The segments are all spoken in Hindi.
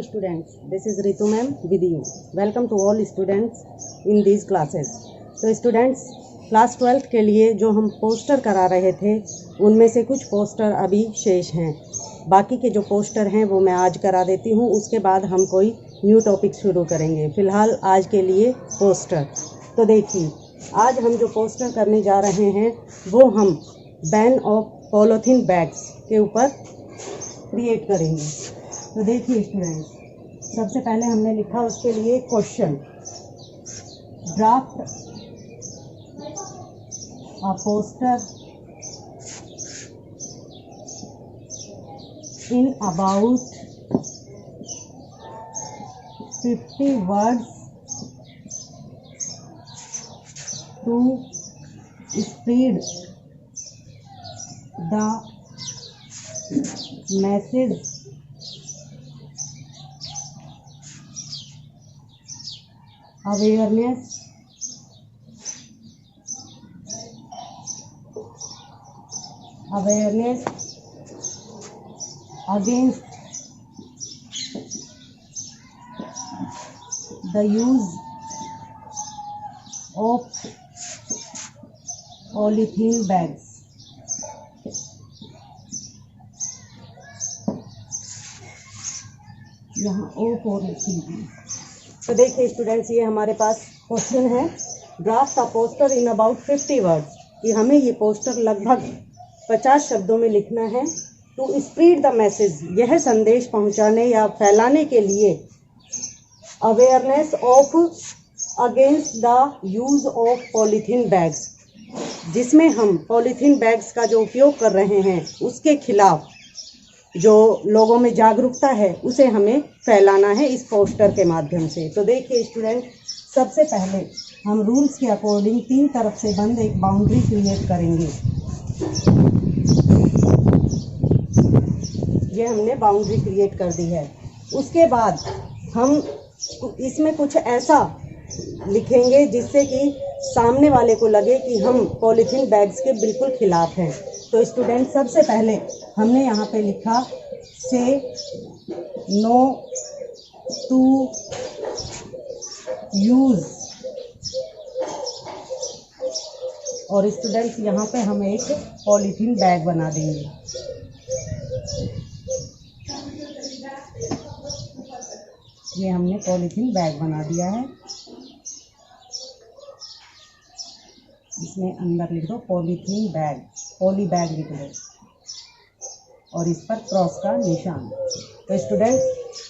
students, this is Ritu ma'am with you. Welcome to all students in these classes. तो students, क्लास 12th के लिए जो हम पोस्टर करा रहे थे उनमें से कुछ पोस्टर अभी शेष हैं। बाकी के जो पोस्टर हैं वो मैं आज करा देती हूँ, उसके बाद हम कोई न्यू टॉपिक शुरू करेंगे। फ़िलहाल आज के लिए पोस्टर। तो देखिए, आज हम जो पोस्टर करने जा रहे हैं वो हम बैन ऑफ पॉलीथीन बैग्स के ऊपर क्रिएट करेंगे। तो देखिए स्टूडेंट्स, सबसे पहले हमने लिखा उसके लिए question, draft a poster in about 50 words to spread the message awareness against the use of polythene bags। यहाँ O फोर लिखिए। तो देखिए स्टूडेंट्स, ये हमारे पास क्वेश्चन है, draft a poster in about 50 words, कि हमें ये पोस्टर लगभग 50 शब्दों में लिखना है। टू स्प्रेड द मैसेज, यह संदेश पहुंचाने या फैलाने के लिए, awareness of against the use of polythene bags, जिसमें हम पॉलीथीन बैग्स का जो उपयोग कर रहे हैं उसके खिलाफ जो लोगों में जागरूकता है उसे हमें फैलाना है इस पोस्टर के माध्यम से। तो देखिए स्टूडेंट, सबसे पहले हम रूल्स के अकॉर्डिंग 3 तरफ से बंद एक बाउंड्री क्रिएट करेंगे। ये हमने बाउंड्री क्रिएट कर दी है। उसके बाद हम इसमें कुछ ऐसा लिखेंगे जिससे कि सामने वाले को लगे कि हम पॉलीथीन बैग्स के बिल्कुल खिलाफ हैं। तो स्टूडेंट, सबसे पहले हमने यहाँ पे लिखा से नो टू यूज, और स्टूडेंट्स यहाँ पे हम एक पॉलीथीन बैग बना देंगे। ये हमने पॉलीथीन बैग बना दिया है। इसमें अंदर लिख दो पॉलीथीन बैग, पॉली बैग लिख दो, और इस पर क्रॉस का निशान। तो स्टूडेंट्स,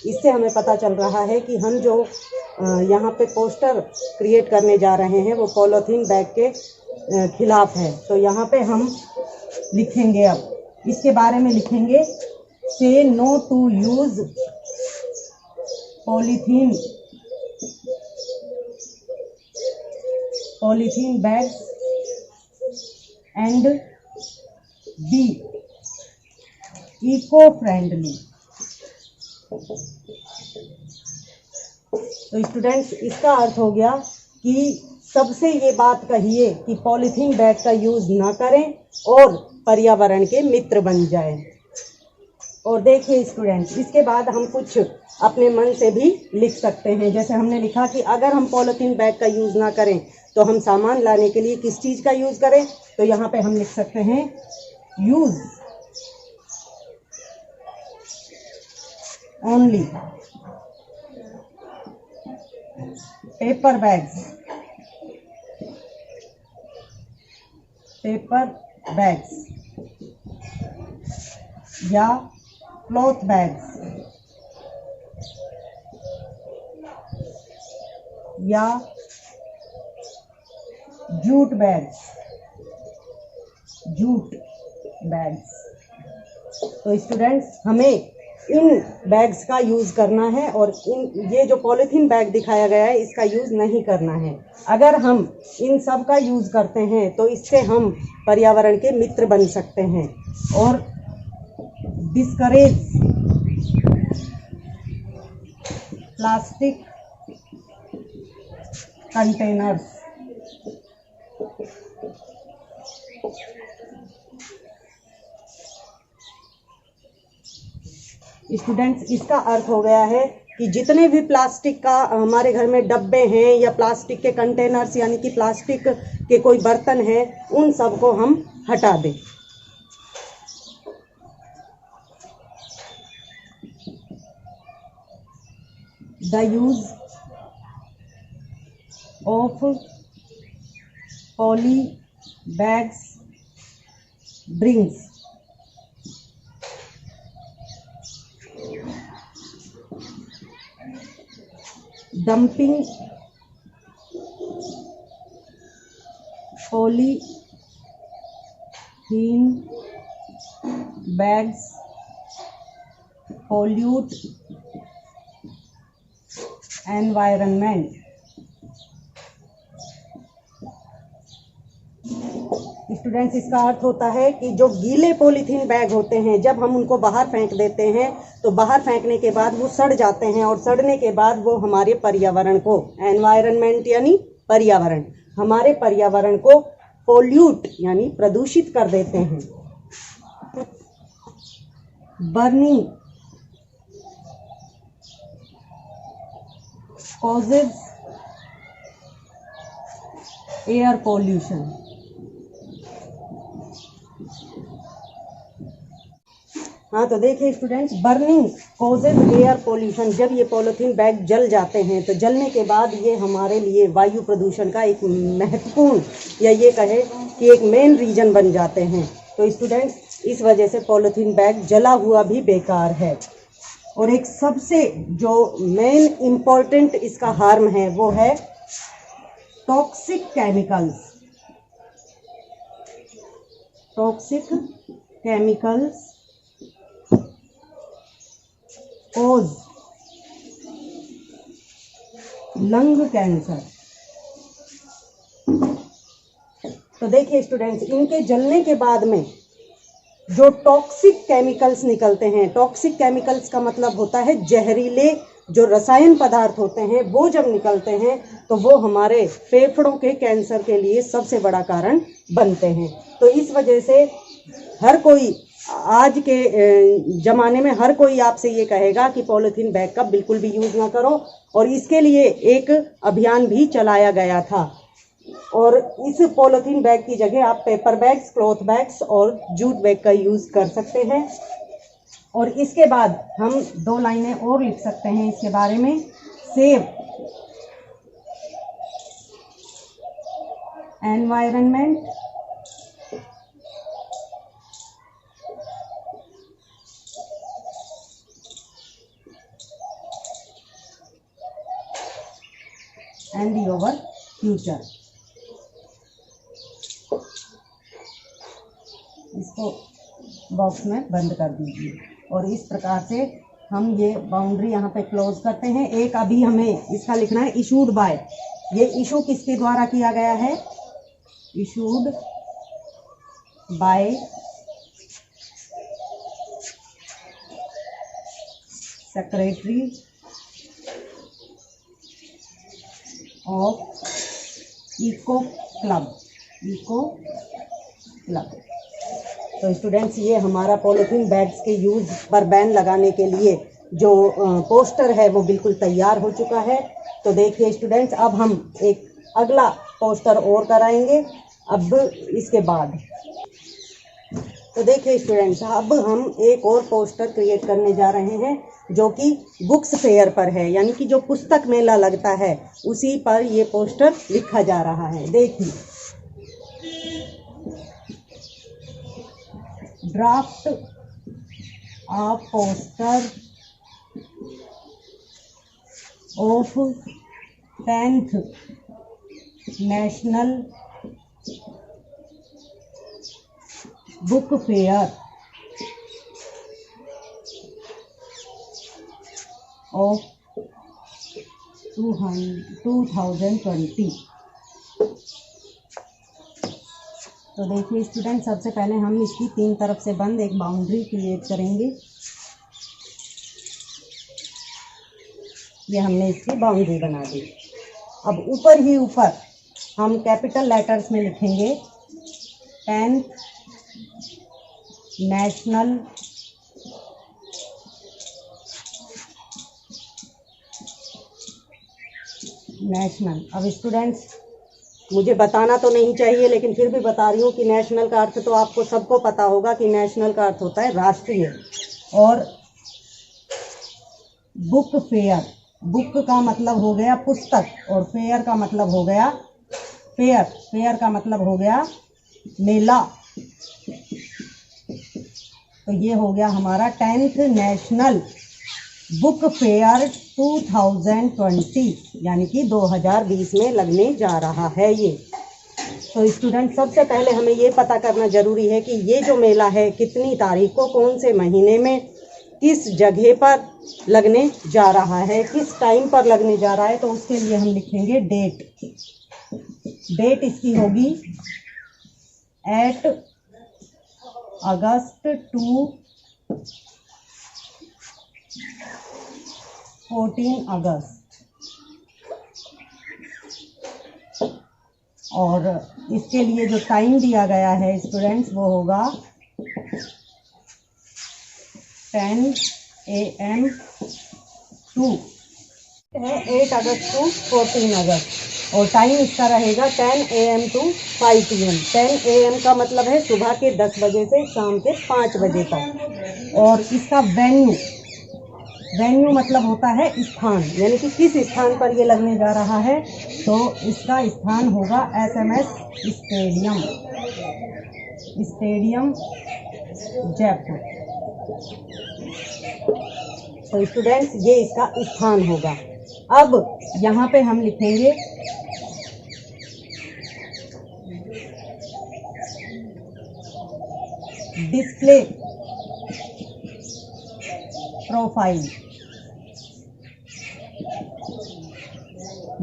इससे हमें पता चल रहा है कि हम जो यहाँ पे पोस्टर क्रिएट करने जा रहे हैं वो पॉलीथीन बैग के खिलाफ है। तो यहाँ पे हम लिखेंगे, अब इसके बारे में लिखेंगे, say no to use polythene bags and be eco friendly. तो स्टूडेंट्स, इसका अर्थ हो गया कि सबसे ये बात कहिए कि पॉलीथीन बैग का यूज़ ना करें और पर्यावरण के मित्र बन जाएं। और देखिए स्टूडेंट्स, इसके बाद हम कुछ अपने मन से भी लिख सकते हैं। जैसे हमने लिखा कि अगर हम पॉलीथीन बैग का यूज़ ना करें तो हम सामान लाने के लिए किस चीज़ का यूज़ करें। तो यहाँ पे हम लिख सकते हैं यूज़ ओनली पेपर बैग्स, या क्लॉथ बैग्स, या जूट बैग्स। तो स्टूडेंट्स, हमें इन बैग्स का यूज़ करना है और ये जो पॉलीथीन बैग दिखाया गया है इसका यूज़ नहीं करना है। अगर हम इन सब का यूज़ करते हैं तो इससे हम पर्यावरण के मित्र बन सकते हैं और डिस्करेज प्लास्टिक कंटेनर्स। स्टूडेंट्स, इसका अर्थ हो गया है कि जितने भी प्लास्टिक का हमारे घर में डब्बे हैं या प्लास्टिक के कंटेनर्स यानी कि प्लास्टिक के कोई बर्तन हैं, उन सबको हम हटा दें। The use of poly bags brings dumping polythene bags pollute environment। Students, इसका अर्थ होता है कि जो गीले पॉलीथीन बैग होते हैं, जब हम उनको बाहर फेंक देते हैं तो बाहर फेंकने के बाद वो सड़ जाते हैं और सड़ने के बाद वो हमारे पर्यावरण को, एनवायरनमेंट यानी पर्यावरण, हमारे पर्यावरण को पोल्यूट यानी प्रदूषित कर देते हैं। Burning causes air pollution। हाँ, तो देखिए students, burning causes air pollution. जब ये पॉलीथीन बैग जल जाते हैं तो जलने के बाद ये हमारे लिए वायु प्रदूषण का एक महत्वपूर्ण या ये कहे कि एक मेन रीजन बन जाते हैं। तो स्टूडेंट्स, इस वजह से पॉलीथीन बैग जला हुआ भी बेकार है। और एक सबसे जो मेन इम्पोर्टेंट इसका हार्म है वो है toxic chemicals. Toxic chemicals cause lung cancer. तो देखिए स्टूडेंट्स, इनके जलने के बाद में जो टॉक्सिक केमिकल्स निकलते हैं, टॉक्सिक केमिकल्स का मतलब होता है जहरीले जो रसायन पदार्थ होते हैं, वो जब निकलते हैं तो वो हमारे फेफड़ों के कैंसर के लिए सबसे बड़ा कारण बनते हैं। तो इस वजह से हर कोई आज के ज़माने में हर कोई आपसे ये कहेगा कि पॉलीथीन बैग का बिल्कुल भी यूज़ ना करो, और इसके लिए एक अभियान भी चलाया गया था। और इस पॉलीथीन बैग की जगह आप पेपर बैग्स, क्लॉथ बैग्स और जूट बैग का यूज़ कर सकते हैं। और इसके बाद हम 2 लाइनें और लिख सकते हैं इसके बारे में। Save environment and your future. इसको बॉक्स में बंद कर दीजिए। और इस प्रकार से हम ये बाउंड्री यहाँ पे क्लोज करते हैं। एक अभी हमें इसका लिखना है इशूड बाय। ये इशू किसके द्वारा किया गया है? Issued by secretary of eco club. तो स्टूडेंट्स, ये हमारा पॉलीथीन बैग्स के यूज़ पर बैन लगाने के लिए जो पोस्टर है वो बिल्कुल तैयार हो चुका है। तो देखिए स्टूडेंट्स, अब हम एक अगला पोस्टर और कराएंगे अब इसके बाद। तो देखिए स्टूडेंट्स, अब हम एक और पोस्टर क्रिएट करने जा रहे हैं जो कि बुक्स फेयर पर है, यानी कि जो पुस्तक मेला लगता है उसी पर ये पोस्टर लिखा जा रहा है। देखिए, draft a poster of 10th National Book Fair of 2020। तो देखिए स्टूडेंट, सबसे पहले हम इसकी 3 तरफ से बंद एक बाउंड्री क्रिएट करेंगे। ये हमने इसकी बाउंड्री बना दी। अब ऊपर ही ऊपर हम कैपिटल लेटर्स में लिखेंगे 10th नेशनल नेशनल। अब स्टूडेंट्स, मुझे बताना तो नहीं चाहिए लेकिन फिर भी बता रही हूँ कि नेशनल का अर्थ तो आपको सबको पता होगा कि नेशनल का अर्थ होता है राष्ट्रीय। और बुक फेयर, बुक का मतलब हो गया पुस्तक और फेयर का मतलब हो गया फेयर, फेयर का मतलब हो गया मेला। तो ये हो गया हमारा 10th नेशनल बुक फेयर 2020, यानी कि 2020 में लगने जा रहा है ये। तो स्टूडेंट, सबसे पहले हमें ये पता करना ज़रूरी है कि ये जो मेला है कितनी तारीख को, कौन से महीने में, किस जगह पर लगने जा रहा है, किस टाइम पर लगने जा रहा है। तो उसके लिए हम लिखेंगे डेट। डेट इसकी होगी 8 अगस्त टू 14 अगस्त। और इसके लिए जो टाइम दिया गया है स्टूडेंट्स वो होगा 10 AM टू 8 अगस्त टू 14 अगस्त। और टाइम इसका रहेगा 10 AM टू 5 PM। 10 AM का मतलब है सुबह के 10 बजे से शाम के 5 बजे तक। और इसका वेन्यू, वेन्यू मतलब होता है स्थान, यानी कि किस स्थान पर ये लगने जा रहा है। तो इसका स्थान होगा SMS स्टेडियम, स्टेडियम जयपुर। तो स्टूडेंट्स, ये इसका स्थान होगा। अब यहाँ पे हम लिखेंगे डिस्प्ले प्रोफाइल,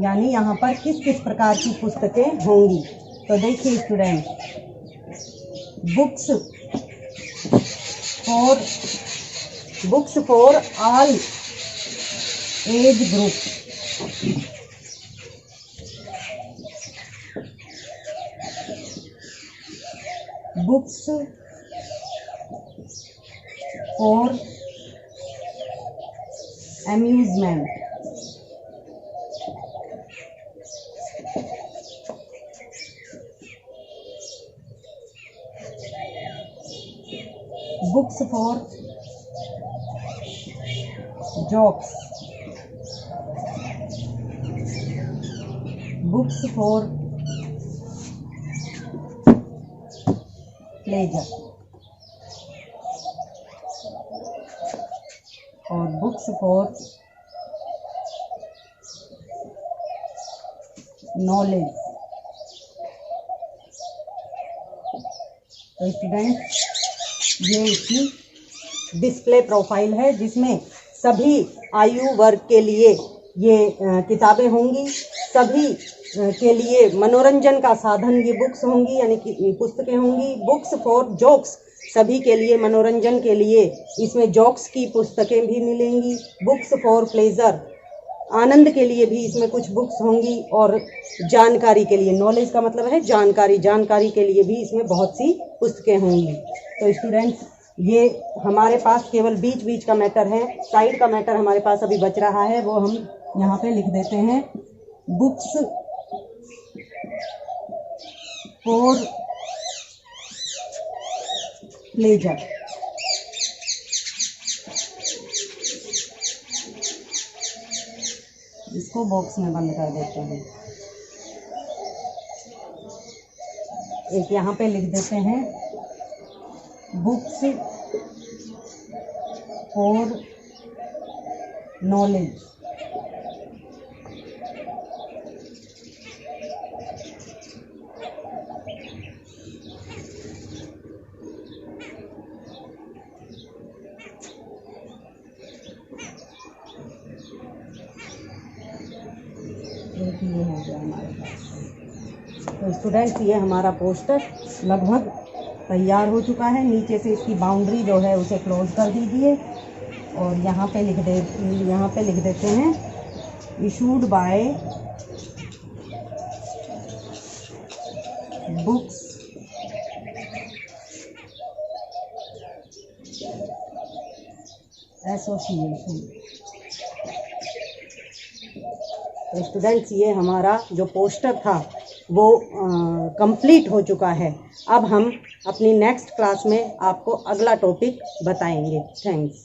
यानी यहाँ पर किस किस प्रकार की पुस्तकें होंगी। तो देखिए student, books for all age group, books for amusement, books for jokes, books for pleasure, और बुक्स फॉर नॉलेज। तो स्टूडेंट, ये इसकी डिस्प्ले प्रोफाइल है जिसमें सभी आयु वर्ग के लिए ये किताबें होंगी, सभी के लिए मनोरंजन का साधन ये बुक्स होंगी, यानी कि पुस्तकें होंगी। बुक्स फॉर जोक्स, सभी के लिए मनोरंजन के लिए इसमें जोक्स की पुस्तकें भी मिलेंगी। बुक्स फॉर प्लेजर, आनंद के लिए भी इसमें कुछ बुक्स होंगी। और जानकारी के लिए, नॉलेज का मतलब है जानकारी, जानकारी के लिए भी इसमें बहुत सी पुस्तकें होंगी। तो स्टूडेंट्स, ये हमारे पास केवल बीच बीच का मैटर है, साइड का मैटर हमारे पास अभी बच रहा है, वो हम यहाँ पे लिख देते हैं बुक्स फॉर प्लेजर। इसको बॉक्स में बंद कर देते हैं। एक यहाँ पे लिख देते हैं बुक्स फॉर नॉलेज। ये हो गया हमारे पास। तो स्टूडेंट्स, ये हमारा पोस्टर लगभग तैयार हो चुका है। नीचे से इसकी बाउंड्री जो है उसे क्लोज कर दीजिए और यहाँ पे लिख देते हैं issued by books association. Students, ये हमारा जो पोस्टर था वो कंप्लीट हो चुका है। अब हम अपनी नेक्स्ट क्लास में आपको अगला टॉपिक बताएंगे। थैंक्स।